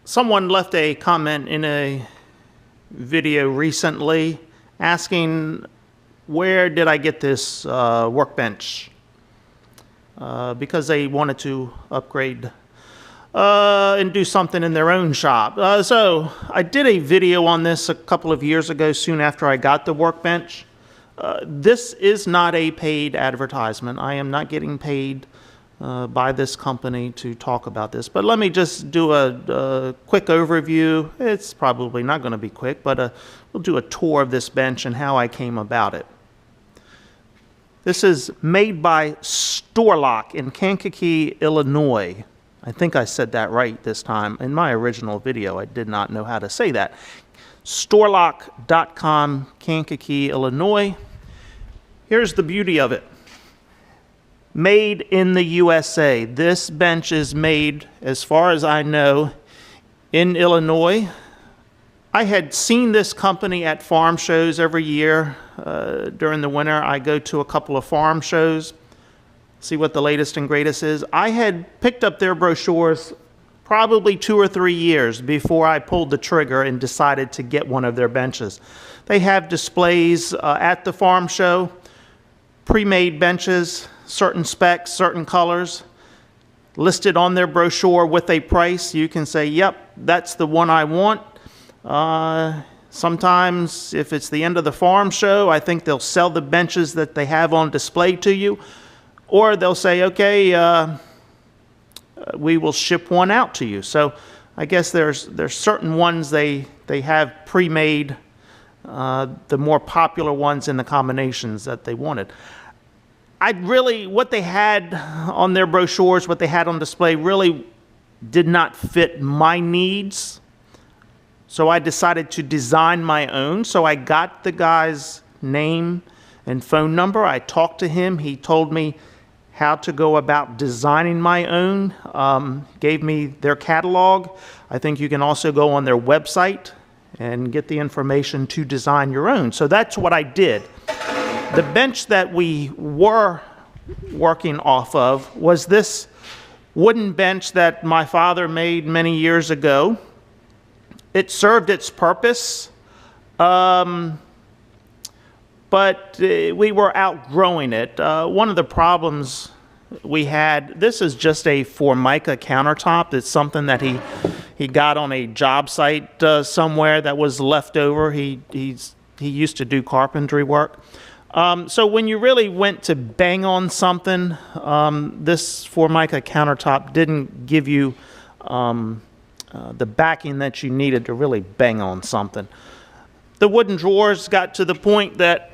Someone left a comment in a video recently asking where did I get this workbench, because they wanted to upgrade and do something in their own shop. So I did a video on this a couple of years ago, soon after I got the workbench. This is not a paid advertisement. I am not getting paid by this company to talk about this. But let me just do a quick overview. It's probably not going to be quick, but we'll do a tour of this bench and how I came about it. This is made by Stor-Loc in Kankakee, Illinois. I think I said that right this time. In my original video, I did not know how to say that. Stor-Loc.com, Kankakee, Illinois. Here's the beauty of it. Made in the USA. This bench is made, as far as I know, in Illinois. I had seen this company at farm shows every year. During the winter, I go to a couple of farm shows, see what the latest and greatest is. I had picked up their brochures probably 2 or 3 years before I pulled the trigger and decided to get one of their benches. They have displays at the farm show, pre-made benches, certain specs, certain colors, listed on their brochure with a price. You can say, yep, that's the one I want. Sometimes, if it's the end of the farm show, I think they'll sell the benches that they have on display to you. Or they'll say, okay, we will ship one out to you. So I guess there's certain ones they have pre-made, the more popular ones in the combinations that they wanted. What they had on their brochures, what they had on display really did not fit my needs. So I decided to design my own. So I got the guy's name and phone number. I talked to him. He told me how to go about designing my own, gave me their catalog. I think you can also go on their website and get the information to design your own. So that's what I did. The bench that we were working off of was this wooden bench that my father made many years ago. It served its purpose, but we were outgrowing it. One of the problems we had, this is just a Formica countertop. It's something that he got on a job site somewhere that was left over. He used to do carpentry work. So when you really went to bang on something, this Formica countertop didn't give you the backing that you needed to really bang on something. The wooden drawers got to the point that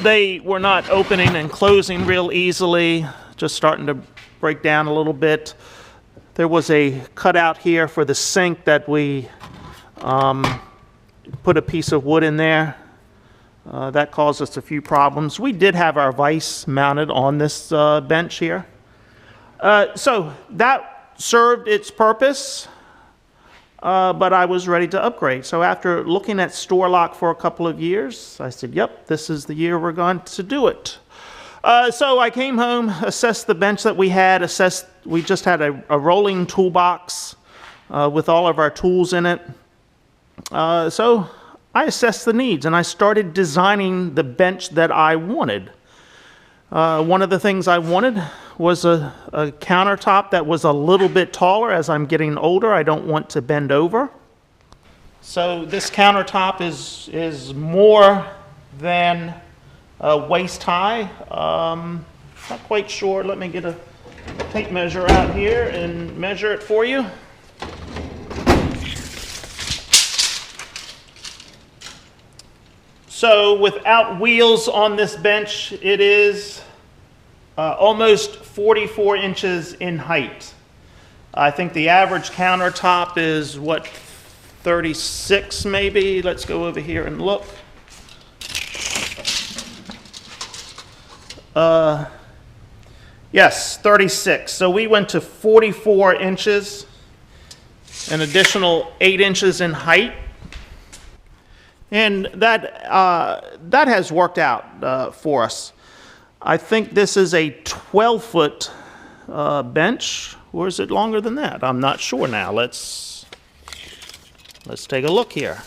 they were not opening and closing real easily, just starting to break down a little bit. There was a cutout here for the sink that we put a piece of wood in there. That caused us a few problems. We did have our vise mounted on this bench here. So that served its purpose. But I was ready to upgrade. So after looking at Stor-Loc for a couple of years, I said, yep, this is the year we're going to do it. So I came home, assessed the bench that we had, we just had a rolling toolbox with all of our tools in it. So I assessed the needs and I started designing the bench that I wanted. One of the things I wanted was a countertop that was a little bit taller. As I'm getting older, I don't want to bend over. So this countertop is more than waist high. Not quite sure. Let me get a tape measure out here and measure it for you. So without wheels on this bench, it is almost 44 inches in height. I think the average countertop is, what, 36 maybe? Let's go over here and look. Yes, 36. So we went to 44 inches, an additional 8 inches in height. And that has worked out for us. I think this is a 12-foot bench, or is it longer than that? I'm not sure now. Let's Let's take a look here.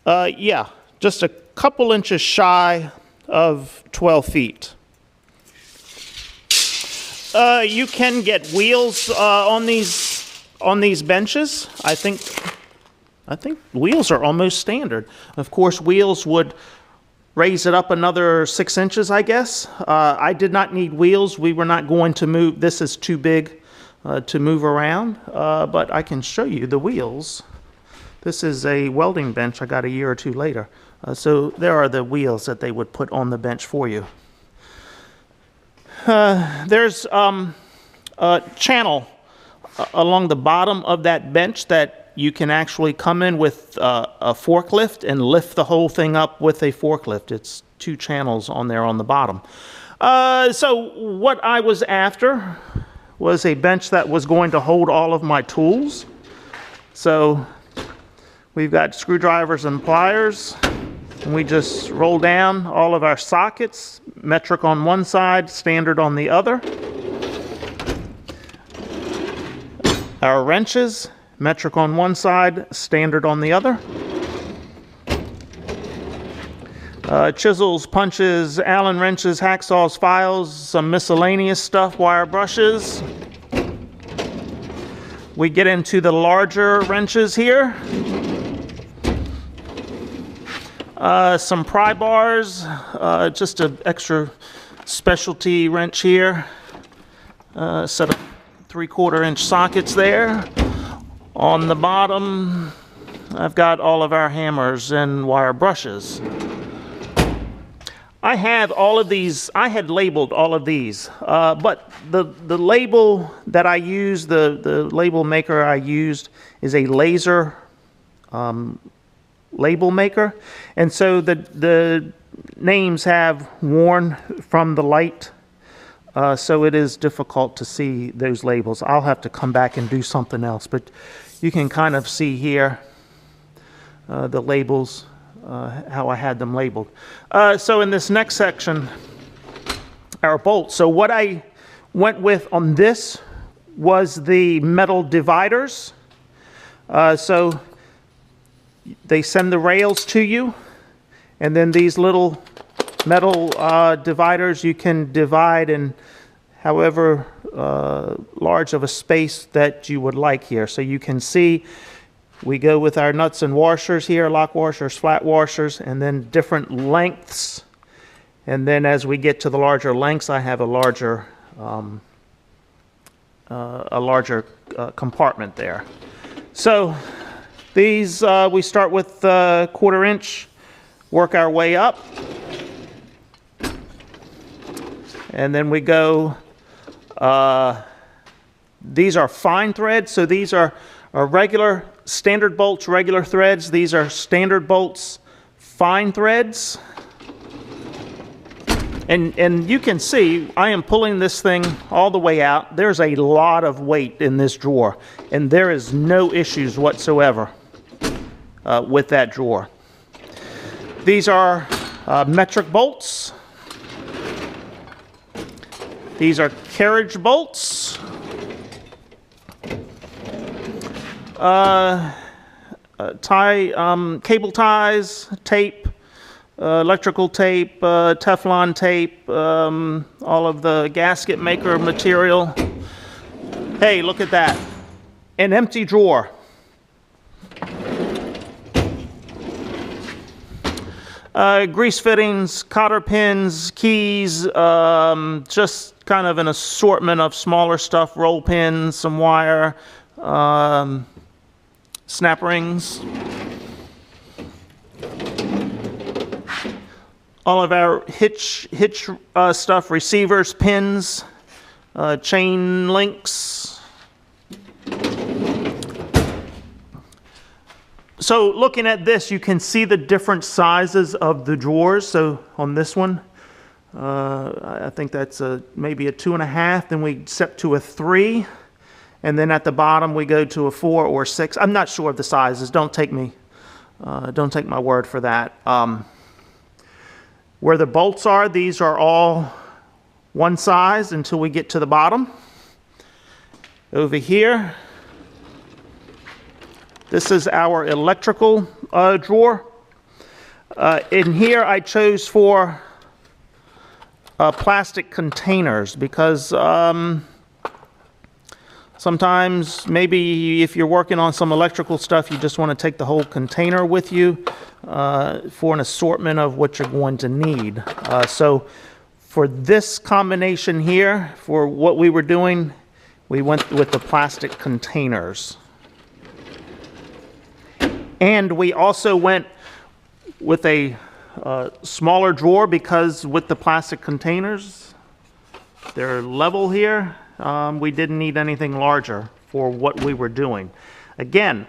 Yeah, just a couple inches shy of 12 feet. You can get wheels on these benches. I think wheels are almost standard. Of course, wheels would raise it up another 6 inches, I guess. I did not need wheels. We were not going to move. This is too big to move around, but I can show you the wheels. This is a welding bench I got a year or two later. So there are the wheels that they would put on the bench for you. There's a channel along the bottom of that bench that you can actually come in with a forklift and lift the whole thing up with a forklift. It's 2 channels on there on the bottom. So what I was after was a bench that was going to hold all of my tools. So we've got screwdrivers and pliers, and we just roll down all of our sockets, metric on one side, standard on the other. Our wrenches, metric on one side, standard on the other. Chisels, punches, Allen wrenches, hacksaws, files, some miscellaneous stuff, wire brushes. We get into the larger wrenches here. Some pry bars, just an extra specialty wrench here. Set of 3/4 inch sockets there. On the bottom, I've got all of our hammers and wire brushes. I have all of these, I had labeled all of these, but the label that I used, the label maker I used is a laser label maker, and so the names have worn from the light, so it is difficult to see those labels. I'll have to come back and do something else, but you can kind of see here the labels, how I had them labeled. So in this next section, our bolts. So what I went with on this was the metal dividers. So they send the rails to you, and then these little metal dividers you can divide in however large of a space that you would like here. So you can see we go with our nuts and washers here, lock washers, flat washers, and then different lengths. And then as we get to the larger lengths, I have a larger compartment there. So these, we start with 1/4 inch, work our way up. And then we go, these are fine threads, so these are regular standard bolts, regular threads. These are standard bolts, fine threads. And you can see I am pulling this thing all the way out. There's a lot of weight in this drawer, and there is no issues whatsoever with that drawer. These are metric bolts. These are carriage bolts. Cable ties, tape, electrical tape, Teflon tape, all of the gasket maker material. Hey, look at that. An empty drawer. Grease fittings, cotter pins, keys, just kind of an assortment of smaller stuff, roll pins, some wire, snap rings. All of our hitch stuff, receivers, pins, chain links. So looking at this, you can see the different sizes of the drawers. So on this one, I think that's maybe a 2.5. Then we step to a 3. And then at the bottom, we go to a 4 or 6. I'm not sure of the sizes. Don't take my word for that. Where the bolts are, these are all one size until we get to the bottom. Over here, this is our electrical drawer. In here I chose for plastic containers because sometimes maybe if you're working on some electrical stuff, you just want to take the whole container with you for an assortment of what you're going to need. So for this combination here, for what we were doing, we went with the plastic containers. And we also went with a smaller drawer because with the plastic containers, they're level here. We didn't need anything larger for what we were doing. Again,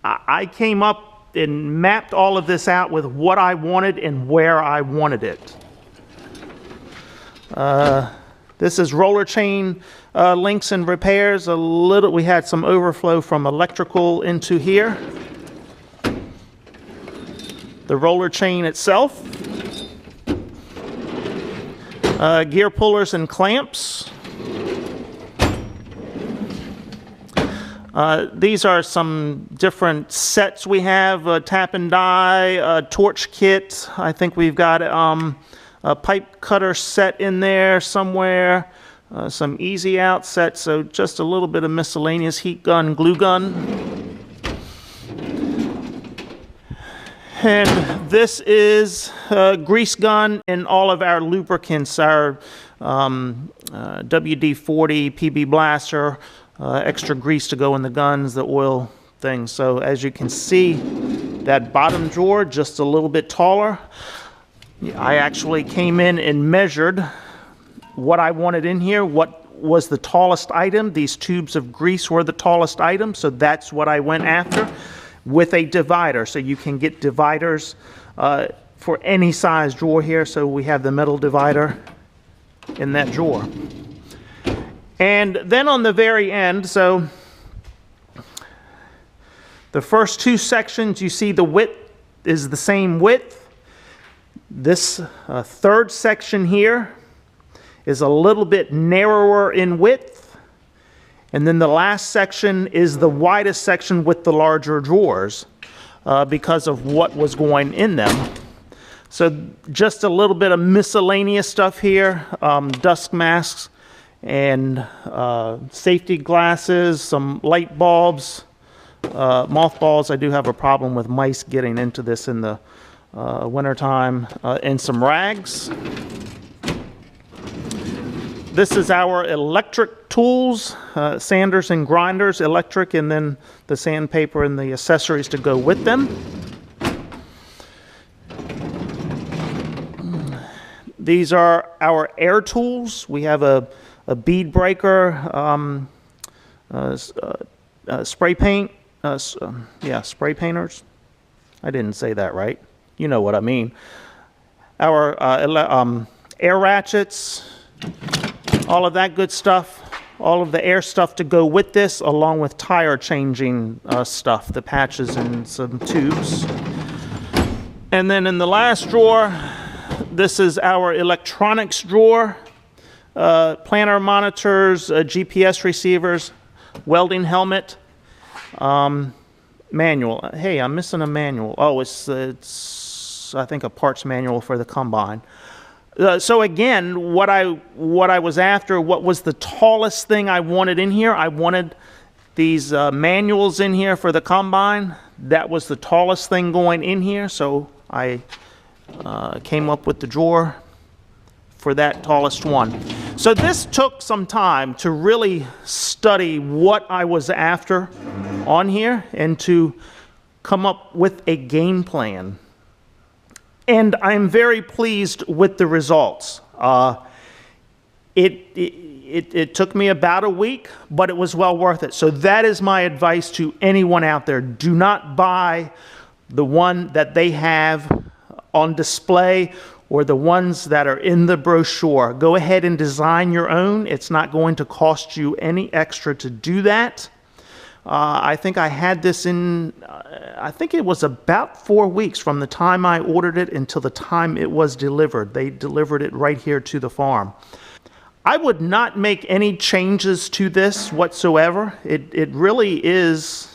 I came up and mapped all of this out with what I wanted and where I wanted it. This is roller chain links and repairs. We had some overflow from electrical into here. The roller chain itself. Gear pullers and clamps. These are some different sets we have. Tap and die, torch kit. I think we've got a pipe cutter set in there somewhere. Some easy out sets, so just a little bit of miscellaneous heat gun, glue gun. And this is a grease gun and all of our lubricants, our WD-40, PB Blaster, extra grease to go in the guns, the oil things. So as you can see, that bottom drawer just a little bit taller. I actually came in and measured what I wanted in here, what was the tallest item. These tubes of grease were the tallest item, so that's what I went after with a divider. So you can get dividers for any size drawer here. So we have the metal divider in that drawer. And then on the very end, so the first two sections, you see the width is the same width. This third section here is a little bit narrower in width. And then the last section is the widest section with the larger drawers because of what was going in them. So just a little bit of miscellaneous stuff here, dust masks and safety glasses, some light bulbs, mothballs. I do have a problem with mice getting into this in the wintertime, and some rags. This is our electric tools, sanders and grinders, electric, and then the sandpaper and the accessories to go with them. These are our air tools. We have a bead breaker, spray paint, spray painters. I didn't say that right. You know what I mean. Our air ratchets, all of that good stuff, all of the air stuff to go with this, along with tire changing stuff, the patches and some tubes. And then in the last drawer, this is our electronics drawer, planner monitors, GPS receivers, welding helmet, manual. Hey, I'm missing a manual. Oh, it's I think a parts manual for the combine. So again, what I was after, what was the tallest thing I wanted in here? I wanted these manuals in here for the combine. That was the tallest thing going in here, so I came up with the drawer for that tallest one. So this took some time to really study what I was after on here and to come up with a game plan. And I'm very pleased with the results. It took me about a week, but it was well worth it. So that is my advice to anyone out there. Do not buy the one that they have on display or the ones that are in the brochure. Go ahead and design your own. It's not going to cost you any extra to do that. I think I had this in, I think it was about 4 weeks from the time I ordered it until the time it was delivered. They delivered it right here to the farm. I would not make any changes to this whatsoever. It really is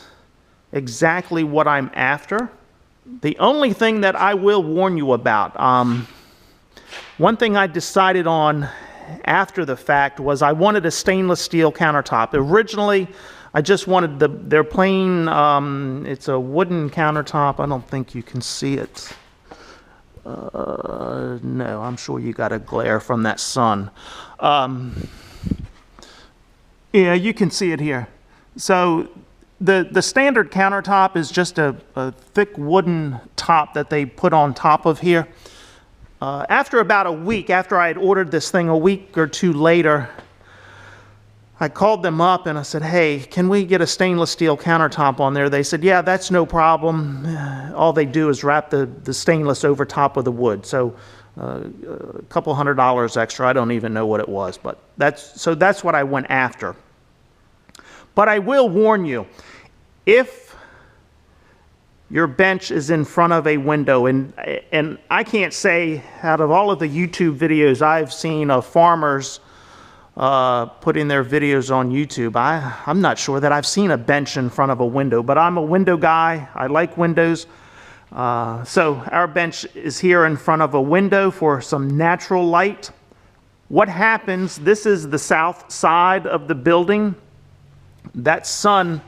exactly what I'm after. The only thing that I will warn you about, one thing I decided on after the fact was I wanted a stainless steel countertop. Originally, I just wanted their plain, it's a wooden countertop. I don't think you can see it. No, I'm sure you got a glare from that sun. Yeah, you can see it here. So the standard countertop is just a thick wooden top that they put on top of here. After about a week, after I had ordered this thing, a week or two later, I called them up and I said, hey, can we get a stainless steel countertop on there? They said, yeah, that's no problem. All they do is wrap the stainless over top of the wood. So a couple $100 extra. I don't even know what it was, but that's what I went after. But I will warn you, if your bench is in front of a window, and I can't say out of all of the YouTube videos I've seen of farmers putting their videos on YouTube, I'm not sure that I've seen a bench in front of a window, but I'm a window guy. I like windows. So our bench is here in front of a window for some natural light. What happens, this is the south side of the building. That sun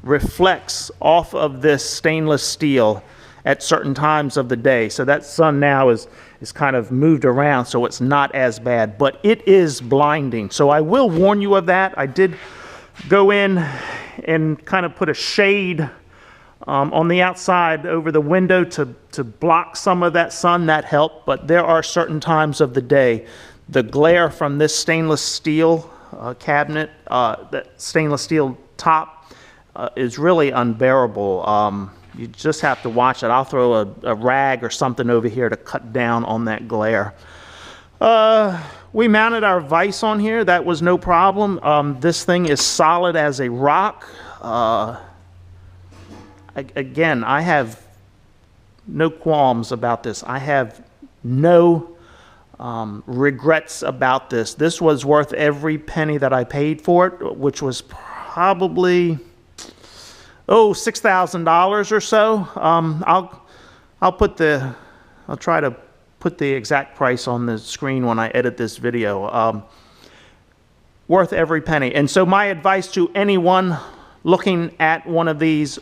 reflects off of this stainless steel at certain times of the day. So that sun now is kind of moved around, so it's not as bad, but it is blinding. So I will warn you of that. I did go in and kind of put a shade on the outside over the window to block some of that sun. That helped, but there are certain times of the day the glare from this stainless steel cabinet, that stainless steel top, is really unbearable. You just have to watch it. I'll throw a rag or something over here to cut down on that glare. We mounted our vise on here. That was no problem. This thing is solid as a rock. Again, I have no qualms about this. I have no regrets about this. This was worth every penny that I paid for it, which was probably $6,000 or so. I'll try to put the exact price on the screen when I edit this video. Worth every penny. And so my advice to anyone looking at one of these,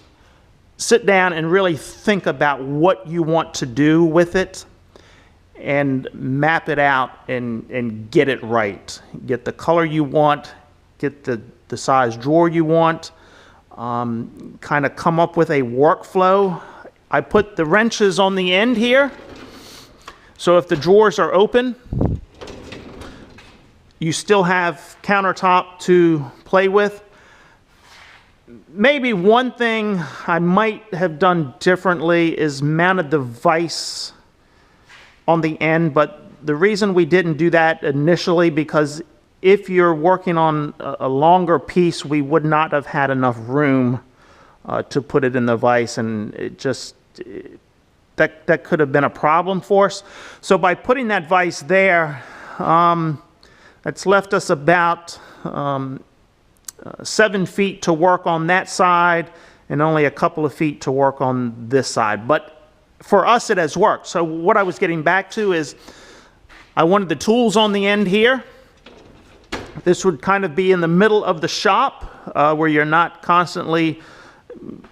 sit down and really think about what you want to do with it and map it out and get it right. Get the color you want, get the size drawer you want, kind of come up with a workflow. I put the wrenches on the end here, so if the drawers are open, you still have countertop to play with. Maybe one thing I might have done differently is mounted the vise on the end, but the reason we didn't do that initially, because if you're working on a longer piece, we would not have had enough room to put it in the vise, and that could have been a problem for us. So by putting that vise there, that's left us about 7 feet to work on that side and only a couple of feet to work on this side. But for us, it has worked. So what I was getting back to is I wanted the tools on the end here. This would kind of be in the middle of the shop where you're not constantly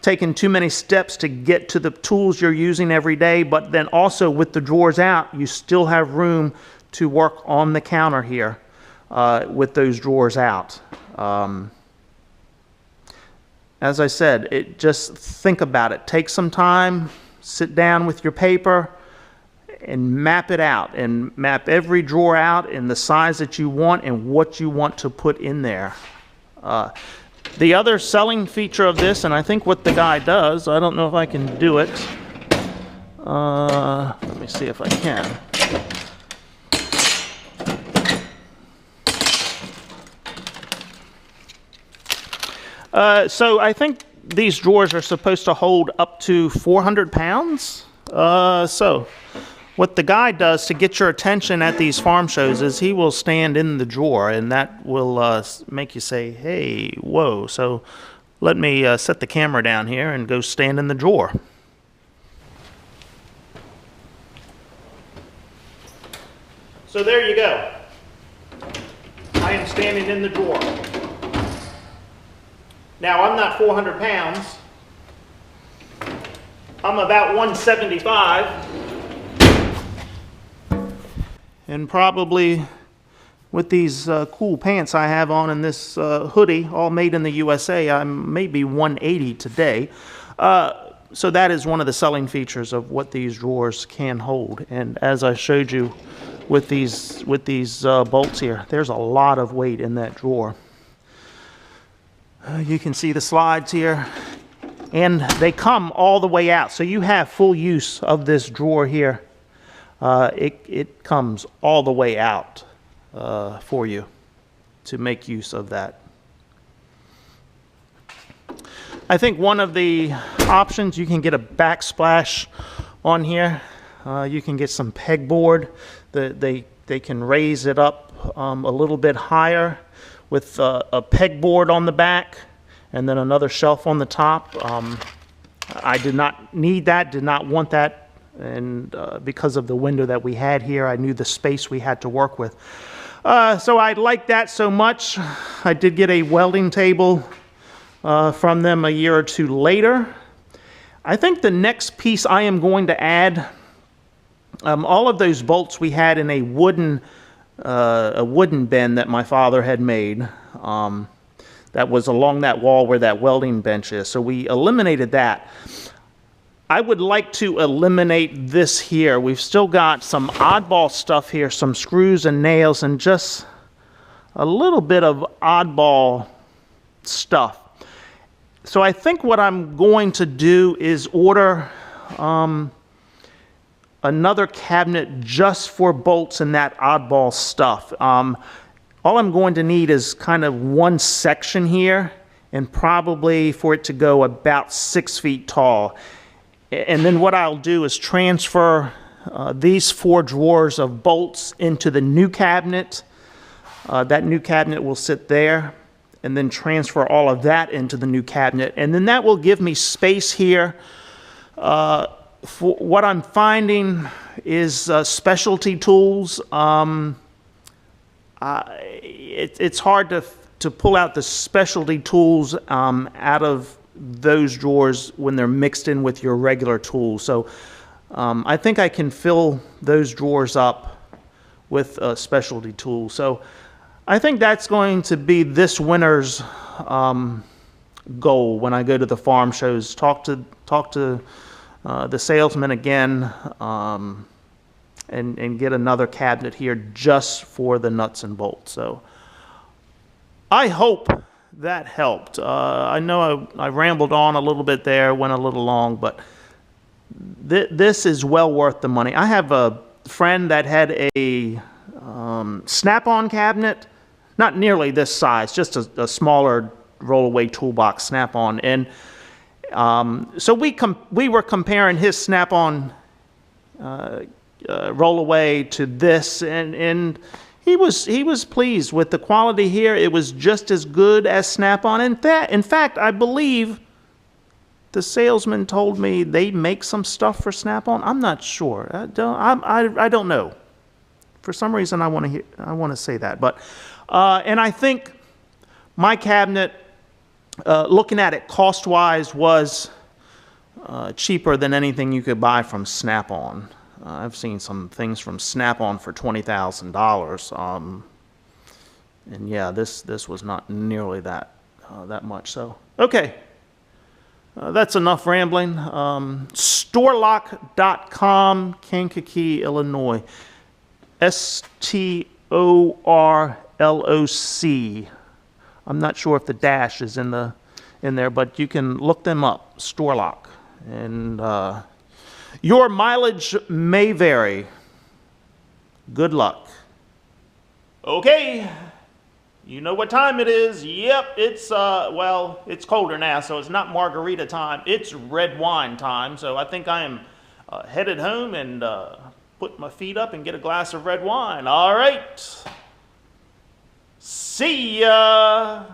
taking too many steps to get to the tools you're using every day, but then also with the drawers out, you still have room to work on the counter here with those drawers out. As I said, just think about it. Take some time, sit down with your paper, and map it out, and map every drawer out in the size that you want and what you want to put in there. The other selling feature of this, and I think what the guy does, I don't know if I can do it. Let me see if I can. So I think these drawers are supposed to hold up to 400 pounds. So What the guy does to get your attention at these farm shows is he will stand in the drawer, and that will make you say, hey, whoa. So let me set the camera down here and go stand in the drawer. So there you go. I am standing in the drawer. Now, I'm not 400 pounds. I'm about 175. And probably with these cool pants I have on and this hoodie, all made in the USA, I'm maybe 180 today. So that is one of the selling features of what these drawers can hold. And as I showed you with these bolts here, there's a lot of weight in that drawer. You can see the slides here, and they come all the way out. So you have full use of this drawer here. It comes all the way out for you to make use of that. I think one of the options, you can get a backsplash on here. You can get some pegboard. They can raise it up a little bit higher with a pegboard on the back and then another shelf on the top. I did not need that, did not want that, and because of the window that we had here, I knew the space we had to work with. So I liked that so much. I did get a welding table from them a year or two later. I think the next piece I am going to add, all of those bolts we had in a wooden bin that my father had made, that was along that wall where that welding bench is. So we eliminated that. I would like to eliminate this here. We've still got some oddball stuff here, some screws and nails, and just a little bit of oddball stuff. So I think what I'm going to do is order another cabinet just for bolts and that oddball stuff. All I'm going to need is kind of one section here, and probably for it to go about 6 feet tall. And then what I'll do is transfer these 4 drawers of bolts into the new cabinet. That new cabinet will sit there, and then transfer all of that into the new cabinet. And then that will give me space here. For what I'm finding is specialty tools. It's hard to pull out the specialty tools out of those drawers when they're mixed in with your regular tools. So I think I can fill those drawers up with specialty tools. So I think that's going to be this winter's goal when I go to the farm shows. Talk to the salesman again, and get another cabinet here just for the nuts and bolts. So I hope that helped. I know I rambled on a little bit there, went a little long, but this is well worth the money. I have a friend that had a snap-on cabinet, not nearly this size, just a smaller roll-away toolbox snap-on, and so we were comparing his snap-on roll-away to this, and he was pleased with the quality here. It was just as good as snap-on. In fact, I believe the salesman told me they make some stuff for snap-on. I'm not sure. I don't know. For some reason, I want to say that. But and I think my cabinet, looking at it cost-wise, was cheaper than anything you could buy from Snap-on. I've seen some things from Snap-on for $20,000, and yeah, this was not nearly that much. So okay, that's enough rambling. Stor-Loc.com, Kankakee, Illinois. Storloc. I'm not sure if the dash is in there, but you can look them up. Stor-Loc, and your mileage may vary. Good luck. Okay, you know what time it is. Yep, it's well, it's colder now, so it's not margarita time. It's red wine time. So I think I am headed home and put my feet up and get a glass of red wine. All right. See ya.